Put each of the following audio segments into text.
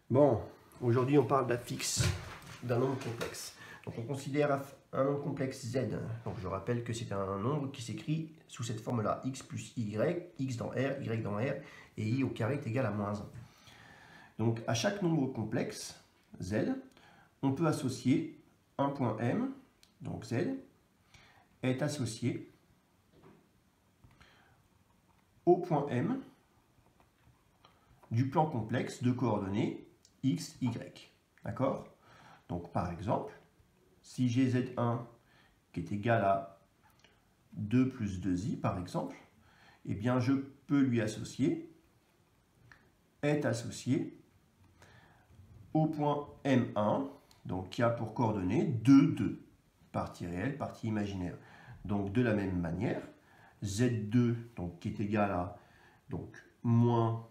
Bon, aujourd'hui on parle d'affixe d'un nombre complexe. Donc on considère un nombre complexe z. Donc je rappelle que c'est un nombre qui s'écrit sous cette forme-là, x plus y, x dans r, y dans r, et i au carré est égal à moins 1. Donc à chaque nombre complexe, z, on peut associer un point m, donc z, est associé au point m du plan complexe de coordonnées x, y. D'accord? Donc par exemple, si j'ai z1 qui est égal à 2 plus 2i par exemple, eh bien je peux lui associer, est associé au point m1, donc qui a pour coordonnées 2, 2, partie réelle, partie imaginaire. Donc de la même manière, z2 donc, qui est égal à donc, moins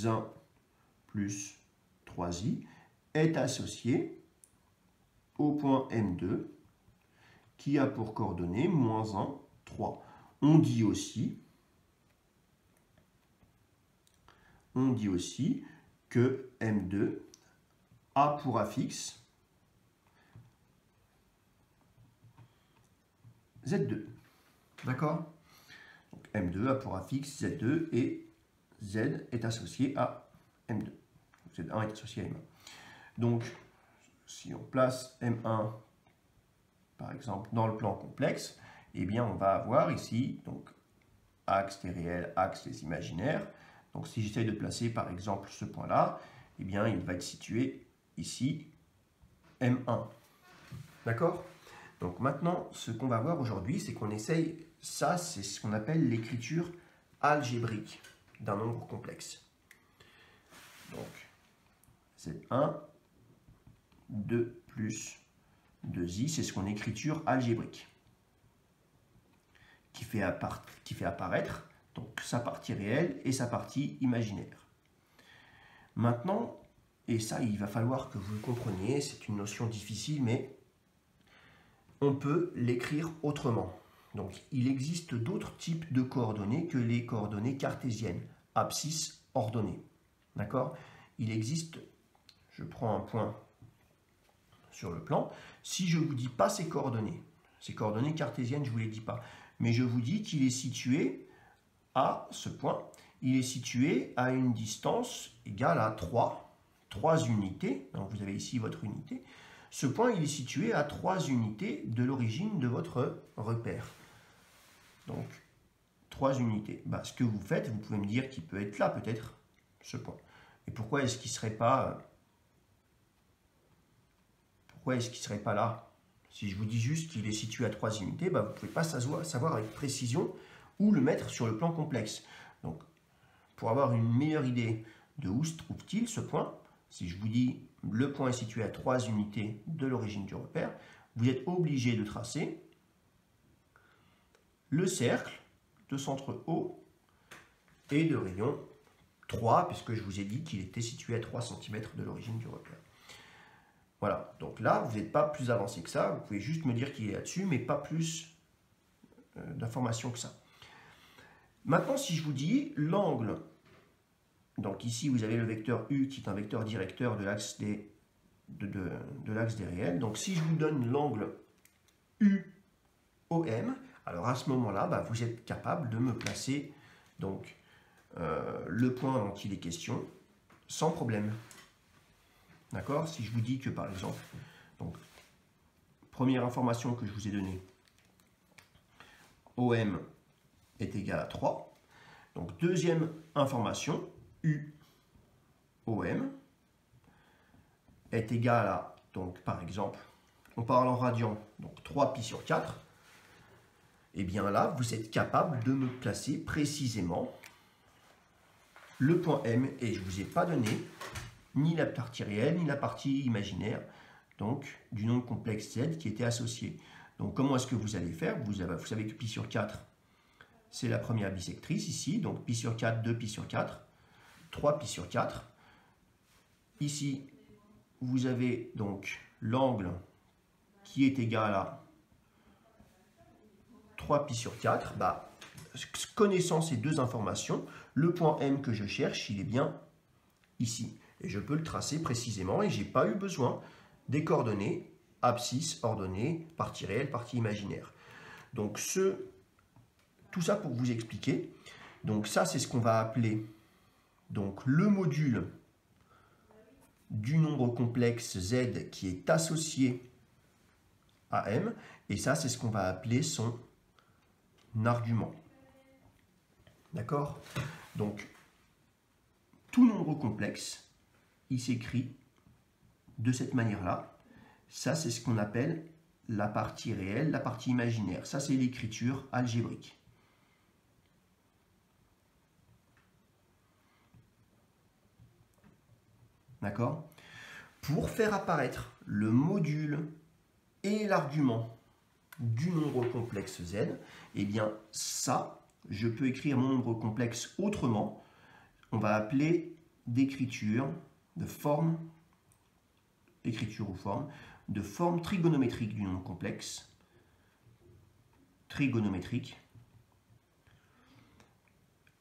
1 plus 3i est associé au point m2 qui a pour coordonnées moins 1, 3. On dit aussi que m2 a pour affixe z2. D'accord? Donc m2 a pour affixe z2 et z est associé à m2. Z1 est associé à m1. Donc, si on place m1, par exemple, dans le plan complexe, eh bien, on va avoir ici, donc, axe des réels, axe des imaginaires. Donc, si j'essaye de placer, par exemple, ce point-là, eh bien, il va être situé ici, m1. D'accord? Donc, maintenant, ce qu'on va voir aujourd'hui, c'est qu'on essaye, ça, c'est ce qu'on appelle l'écriture algébrique d'un nombre complexe. Donc, c'est 1, 2 plus 2i, c'est ce qu'on écriture algébrique, qui fait apparaître donc, sa partie réelle et sa partie imaginaire. Maintenant, et ça il va falloir que vous le compreniez, c'est une notion difficile, mais on peut l'écrire autrement. Donc il existe d'autres types de coordonnées que les coordonnées cartésiennes, abscisse ordonnée. D'accord? Il existe, je prends un point sur le plan, si je ne vous dis pas ces coordonnées cartésiennes, je ne vous les dis pas, mais je vous dis qu'il est situé à ce point, il est situé à une distance égale à 3 unités, donc vous avez ici votre unité, ce point il est situé à 3 unités de l'origine de votre repère. Donc 3 unités. Bah, ce que vous faites, vous pouvez me dire qu'il peut être là peut-être, ce point. Et pourquoi est-ce qu'il ne serait pas... Pourquoi est-ce qu'il ne serait pas là? Si je vous dis juste qu'il est situé à 3 unités, bah vous ne pouvez pas savoir avec précision où le mettre sur le plan complexe. Donc, pour avoir une meilleure idée de où se trouve-t-il ce point, si je vous dis le point est situé à 3 unités de l'origine du repère, vous êtes obligé de tracer le cercle de centre O et de rayon 3, puisque je vous ai dit qu'il était situé à 3 cm de l'origine du repère. Voilà, donc là, vous n'êtes pas plus avancé que ça, vous pouvez juste me dire qu'il est là-dessus, mais pas plus d'informations que ça. Maintenant, si je vous dis l'angle, donc ici vous avez le vecteur U qui est un vecteur directeur de l'axe des réels, donc si je vous donne l'angle UOM, alors à ce moment-là, bah, vous êtes capable de me placer donc, le point dont il est question sans problème. D'accord? Si je vous dis que par exemple, donc, première information que je vous ai donnée, OM est égal à 3. Donc deuxième information, UOM est égal à, donc par exemple, on parle en radian, donc 3pi sur 4. Et bien là, vous êtes capable de me placer précisément le point M, et je ne vous ai pas donné ni la partie réelle, ni la partie imaginaire, donc du nombre complexe Z qui était associé. Donc comment est-ce que vous allez faire? Vous savez que pi sur 4, c'est la première bisectrice ici, donc pi sur 4, 2pi sur 4, 3pi sur 4. Ici, vous avez donc l'angle qui est égal à 3pi sur 4. Bah, connaissant ces deux informations, le point M que je cherche, il est bien ici. Et je peux le tracer précisément et je n'ai pas eu besoin des coordonnées abscisse, ordonnée, partie réelle, partie imaginaire. Donc tout ça pour vous expliquer. Donc ça, c'est ce qu'on va appeler donc, le module du nombre complexe z qui est associé à m. Et ça, c'est ce qu'on va appeler son argument. D'accord? Donc, tout nombre complexe, il s'écrit de cette manière-là. Ça, c'est ce qu'on appelle la partie réelle, la partie imaginaire. Ça, c'est l'écriture algébrique. D'accord? Pour faire apparaître le module et l'argument du nombre complexe z, eh bien, ça, je peux écrire mon nombre complexe autrement. On va appeler d'écriture, de forme, écriture ou forme, de forme trigonométrique du nombre complexe. Trigonométrique.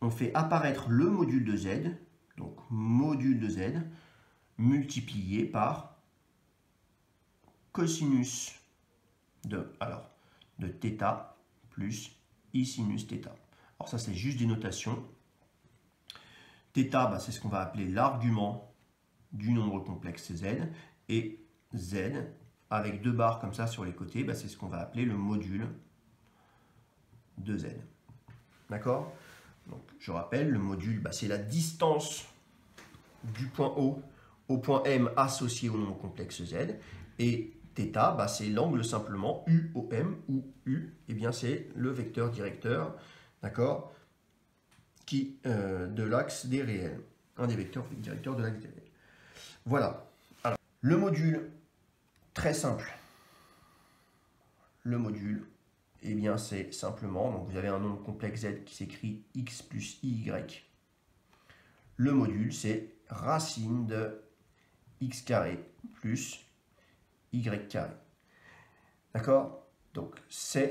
On fait apparaître le module de z, donc module de z, multiplié par cosinus de θ plus i sinus θ. Alors ça, c'est juste des notations. θ, c'est ce qu'on va appeler l'argument du nombre complexe z, et z, avec deux barres comme ça sur les côtés, c'est ce qu'on va appeler le module de z. D'accord? Donc, je rappelle, le module, c'est la distance du point O au point M associé au nombre complexe z, et θ, c'est l'angle simplement UOM, où U, c'est le vecteur directeur, d'accord, de l'axe des réels, un des vecteurs directeurs de l'axe des réels. Voilà. Alors, le module, très simple. Le module, c'est simplement, donc vous avez un nombre complexe z qui s'écrit x plus iy. Le module, c'est racine de x carré plus y carré. D'accord? Donc, ça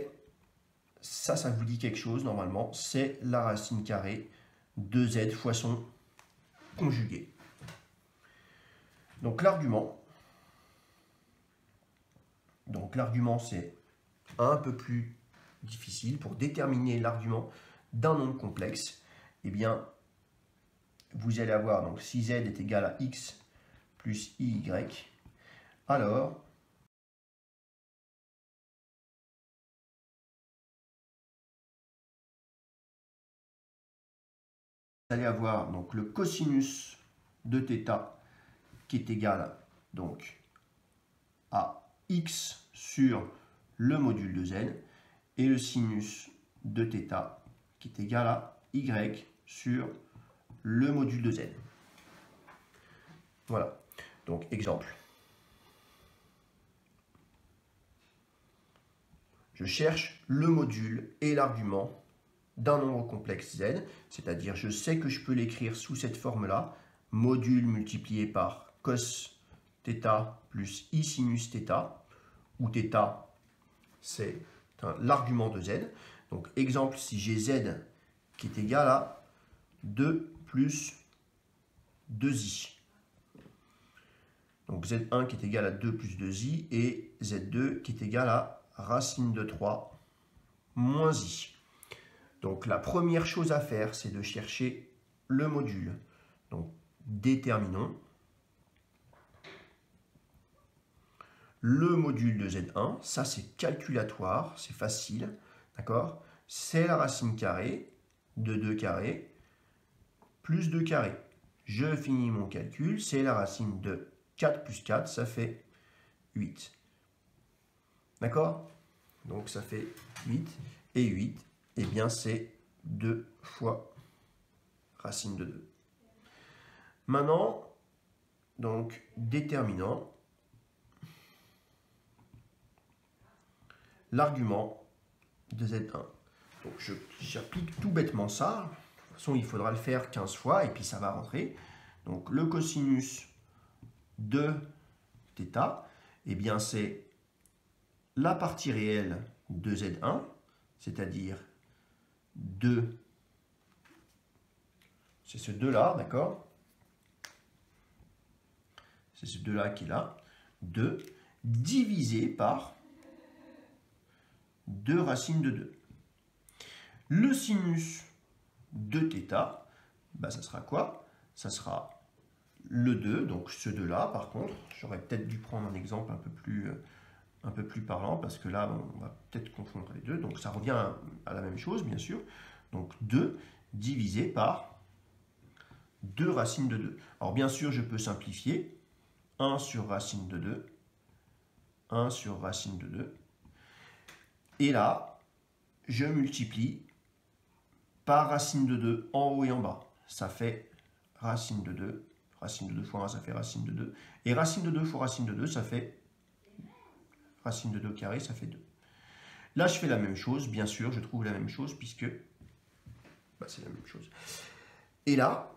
vous dit quelque chose normalement, c'est la racine carrée de z fois son conjugué. Donc, l'argument, c'est un peu plus difficile. Pour déterminer l'argument d'un nombre complexe, vous allez avoir, donc, si z est égal à x plus iy, alors vous allez avoir donc, le cosinus de θ qui est égal donc, à x sur le module de z, et le sinus de θ qui est égal à y sur le module de z. Voilà. Donc, exemple. Je cherche le module et l'argument d'un nombre complexe z, c'est-à-dire je sais que je peux l'écrire sous cette forme-là, module multiplié par cos θ plus i sinus θ, où θ, c'est l'argument de z. Donc, exemple, si j'ai z qui est égal à 2 plus 2i. Donc, z1 qui est égal à 2 plus 2i et z2 qui est égal à racine de 3 moins i. Donc, la première chose à faire, c'est de chercher le module. Donc, déterminons. Le module de z1, ça c'est calculatoire, c'est facile, d'accord? C'est la racine carrée de 2 carrés plus 2 carrés. Je finis mon calcul, c'est la racine de 4 plus 4, ça fait 8. D'accord? Donc ça fait 8, et 8, c'est 2 fois racine de 2. Maintenant, donc, déterminant l'argument de Z1. Donc, j'applique tout bêtement ça. De toute façon, il faudra le faire 15 fois, et puis ça va rentrer. Donc, le cosinus de θ, c'est la partie réelle de Z1, c'est-à-dire 2, c'est ce 2-là, d'accord? c'est ce 2 là qui est là, 2 divisé par 2 racines de 2. Le sinus de θ, bah, ça sera quoi? Ça sera le 2, donc ce 2 là par contre, j'aurais peut-être dû prendre un exemple un peu plus parlant, parce que là, on va peut-être confondre les deux, donc ça revient à la même chose, bien sûr. Donc 2 divisé par 2 racines de 2. Alors bien sûr, je peux simplifier, 1 sur racine de 2, 1 sur racine de 2, et là, je multiplie par racine de 2 en haut et en bas. Ça fait racine de 2. Racine de 2 fois 1, ça fait racine de 2. Et racine de 2 fois racine de 2, ça fait racine de 2 carré, ça fait 2. Là, je fais la même chose. Bien sûr, je trouve la même chose puisque c'est la même chose. Et là,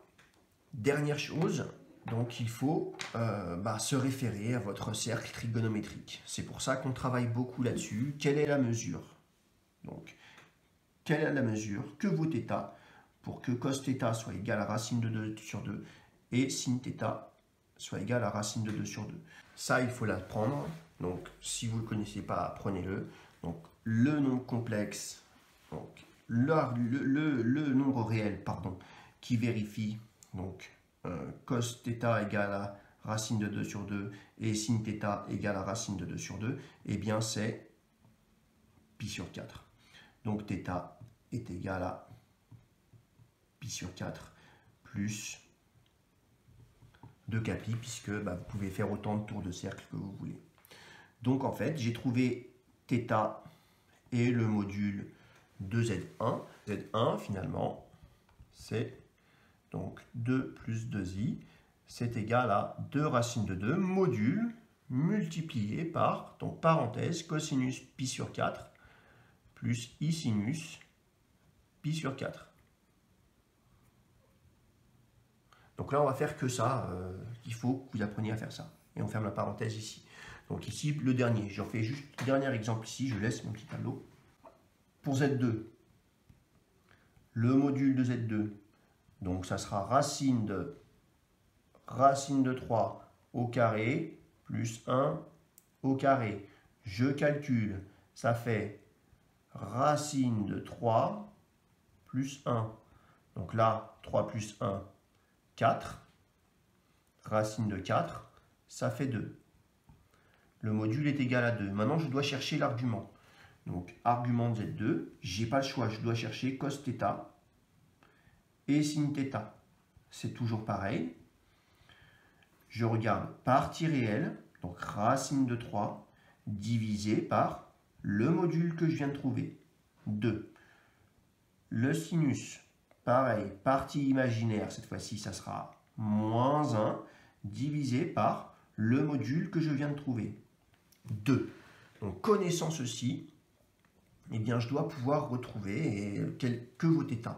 dernière chose, donc il faut se référer à votre cercle trigonométrique. C'est pour ça qu'on travaille beaucoup là-dessus. Quelle est la mesure? Donc, quelle est la mesure que vaut θ pour que cos θ soit égal à racine de 2 sur 2 et sin θ soit égal à racine de 2 sur 2. Ça, il faut l'apprendre. Donc, si vous ne le connaissez pas, apprenez-le. Donc, le nombre complexe, donc le nombre réel, pardon, qui vérifie donc cos θ égale à racine de 2 sur 2 et sin θ égale à racine de 2 sur 2, eh bien c'est pi sur 4. Donc θ est égal à pi sur 4 plus 2kπ, puisque vous pouvez faire autant de tours de cercle que vous voulez. Donc en fait, j'ai trouvé θ et le module de Z1. Z1 finalement, c'est donc 2 plus 2i, c'est égal à 2 racines de 2 module multiplié par, donc parenthèse, cosinus pi sur 4 plus i sinus pi sur 4. Donc là, on va faire que ça. Il faut que vous appreniez à faire ça. Et on ferme la parenthèse ici. Donc ici, le dernier. J'en fais juste le dernier exemple ici. Je laisse mon petit tableau. Pour Z2, le module de Z2, donc ça sera racine de 3 au carré plus 1 au carré. Je calcule. Ça fait racine de 3 plus 1. Donc là, 3 plus 1, 4. Racine de 4, ça fait 2. Le module est égal à 2. Maintenant, je dois chercher l'argument. Donc, argument de Z2, je n'ai pas le choix. Je dois chercher cos θ et sin θ. C'est toujours pareil. Je regarde partie réelle, donc racine de 3, divisé par le module que je viens de trouver, 2. Le sinus, pareil, partie imaginaire, cette fois-ci, ça sera moins 1, divisé par le module que je viens de trouver, 2. Donc, connaissant ceci, eh bien, je dois pouvoir retrouver que vaut θ.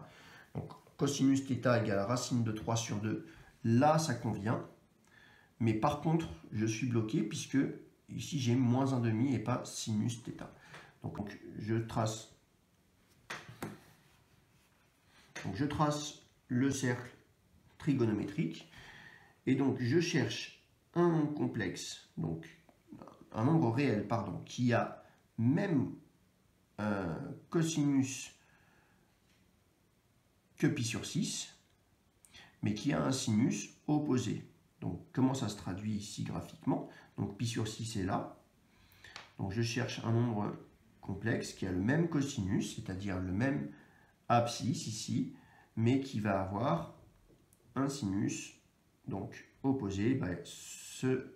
Donc, cosinus θ égale à racine de 3 sur 2. Là, ça convient. Mais par contre, je suis bloqué puisque ici, j'ai moins 1,5 et pas sinus θ. Donc, je trace le cercle trigonométrique. Et donc, je cherche un nombre complexe, donc un nombre réel, pardon, qui a même cosinus que pi sur 6, mais qui a un sinus opposé. Donc, comment ça se traduit ici graphiquement? Donc, pi sur 6 est là. Donc, je cherche un nombre complexe qui a le même cosinus, c'est-à-dire le même abscisse ici, mais qui va avoir un sinus donc opposé. Ce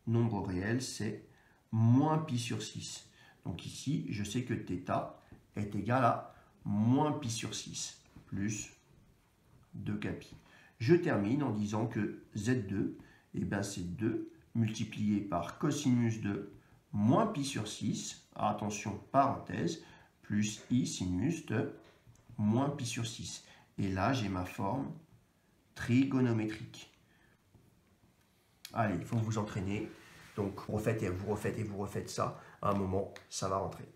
nombre réel, c'est moins pi sur 6. Donc ici, je sais que θ est égal à moins pi sur 6 plus 2kπ. Je termine en disant que Z2, c'est 2 multiplié par cosinus de moins pi sur 6, attention, parenthèse, plus i sinus de moins pi sur 6. Et là, j'ai ma forme trigonométrique. Allez, il faut vous entraîner. Donc, vous refaites et vous refaites et vous refaites ça. À un moment, ça va rentrer.